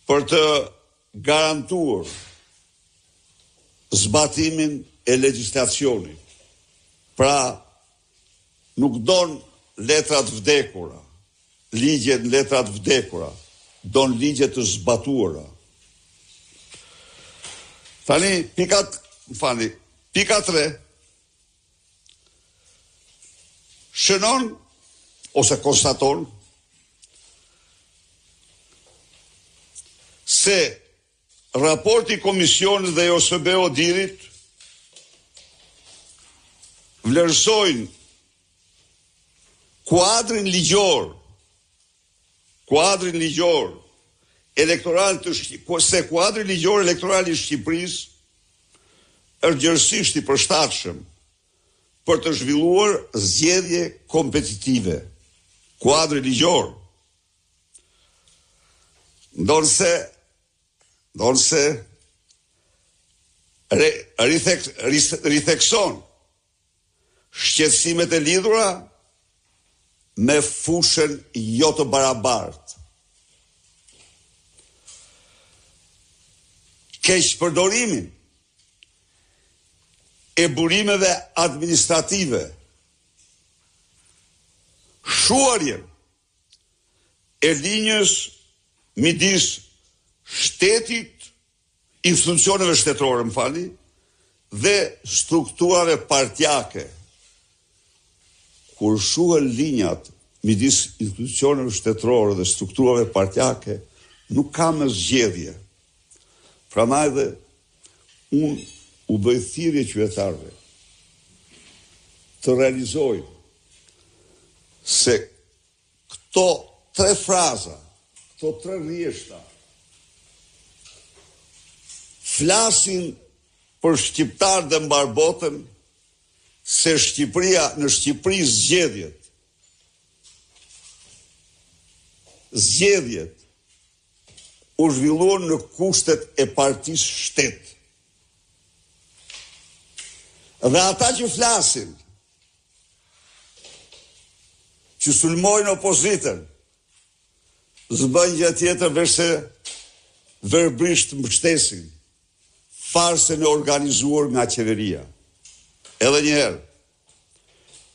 për të garantuar zbatimin e legjislacionit. Pra, nuk don letrat vdekura, ligjet në letrat vdekura, don ligjet të zbatuara. Tani, pika 3, shënon ose konstaton se raporti Komisionit dhe OSB Odirit vlerësojnë kuadrin ligjor elektoral se kuadri ligjor elektoral i Shqipërisë është gjërësisht i përshtatshëm për të zhvilluar zgjedhje kompetitive. Kuadri ligjor. Ndonse rithekson shqetësimet e lidhura me fushën jo të barabartë. Keqpërdorimin e burimeve administrative, shuarjen e linjës midis shtetit, institucioneve shtetërore, dhe strukturave partjake. Kur shuhen linjat midis institucioneve shtetërore dhe strukturave partjake, nuk ka më zgjedhje. Prandaj dhe unë u bëj thirrje qytetarëve të realizojnë se këto 3 fraza, këto 3 rjeshta flasin për shqiptarë dhe mbar botën se në Shqipëri zgjedhjet u zhvilluan në kushtet e partisë shtet. Dhe ata që flasin, që sulmojnë opozitën, zbëjnë gjë tjetër veçse verbrisht mbështesin farsën e organizuar nga qeveria. Edhe njëherë,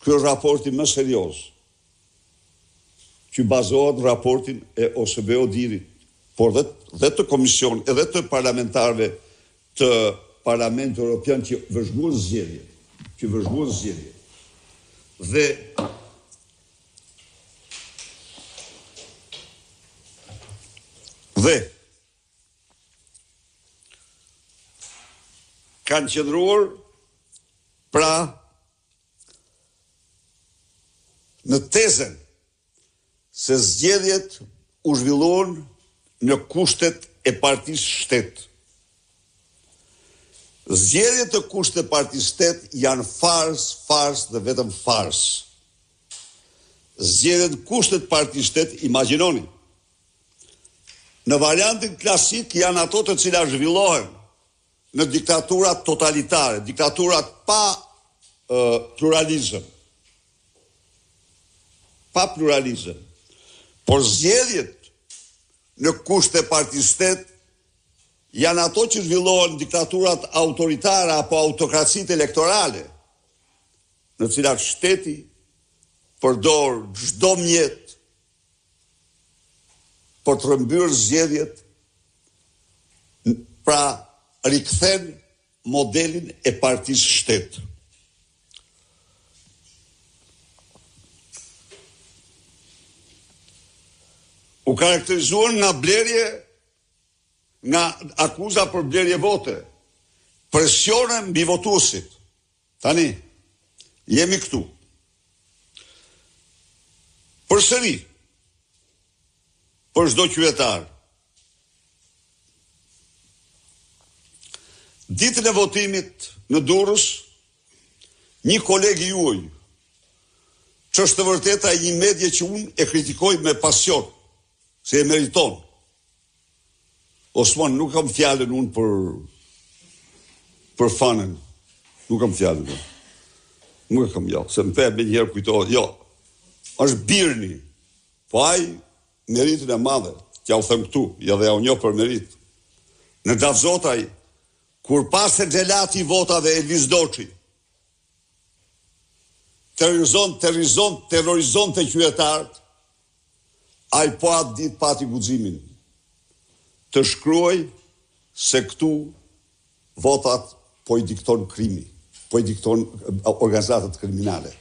ky është raporti më serioz që bazohet në raportin e OSB Odirit, por dhe të komision, edhe të parlamentarëve të Parlamentit Evropian që vëzhguan zgjedhje. Dhe kanë qëndruar pra në tezën se zgjedhjet u zhvilluan në kushtet e partisë shtet. Zgjedhjet të kushtet e partisë shtet janë fars dhe vetëm fars. Zgjedhjet të kushtet e partisë shtet, imagjinoni, në variantin klasik janë ato të cilat zhvillohen në diktaturat totalitare, diktaturat pa pluralizëm. Por zgjedhjet në kushtet e partisë shtet janë ato që zhvillohen diktaturat autoritare apo autokracitë elektorale, në cilat shteti përdor çdo mjet për të rrëmbyer zgjedhjet, pra rikthen modelin e partisë shtet. U karakterizuan nga akuza për blerje vote, presione mbi votuesit. Tani, jemi këtu. Përsëri, për çdo qytetar. Ditën e votimit në Durrës, një koleg i juaj, që është të vërteta një medje që unë e kritikoj me pasion, se e meriton. Osman, nuk kam fjallën unë për fanën. Nuk kam fjallën unë. Nuk e kam se më pe me njëherë kujtohet. Jo, është Birni. Po ai meritën e madhe. t'ja u thëm këtu, ja dhe ja u njoh për merit. Në Xhavzotaj, kur pas e xhelati votave Elvis Doçi, terrorizon të qytetarët, ai po atë ditë pati guximin të shkruaj se këtu votat po i dikton krimi, po i dikton organizatat kriminale.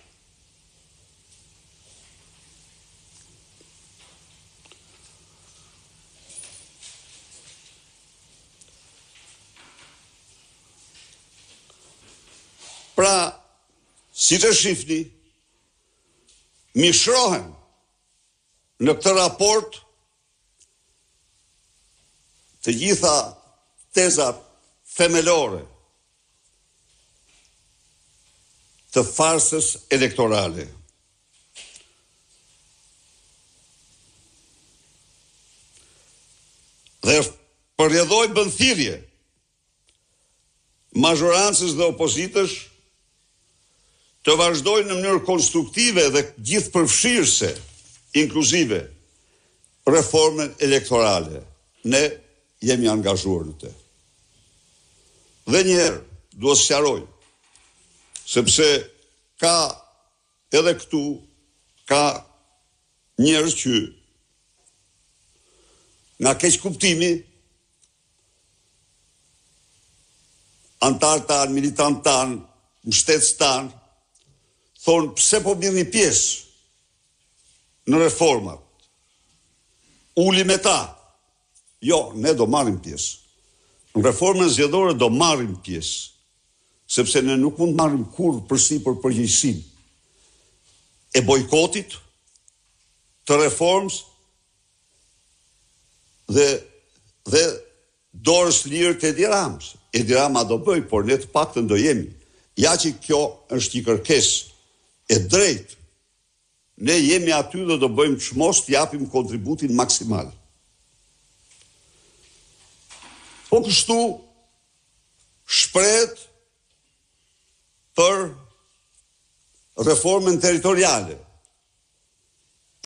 Pra, si të shifni, mishrohen në këtë raport të gjitha tezat themelore të farsës elektorale. Dhe përrjedhoj bëndthirje mazhorancës dhe opozitës të vazhdojnë në mënyrë konstruktive dhe gjithë përfshirëse, inkluzive, reformën elektorale. Ne jemi angazhuar në të. Dhe njerë, duhet sqaroj, sepse ka edhe këtu, ka njerëz që nga keq kuptimi, antar tanë, militant tanë, mbështetës tanë, thonë pse po mirë një pjesë në reformat. Uli me ta. Jo, ne do marrim pjesë. Në reformën zgjedhore do marrim pjesë, sepse ne nuk mund marrim kurrë përsipër përgjegjësinë e bojkotit të reformës dhe dorës lirë të Edi Ramës. Edi Rama do bëj, por ne të paktën do jemi. Ja që kjo është një kërkesë e drejtë. Ne jemi aty dhe do bëjmë çmos të japim kontributin maksimal. Po kështu shprehet për reformën territoriale.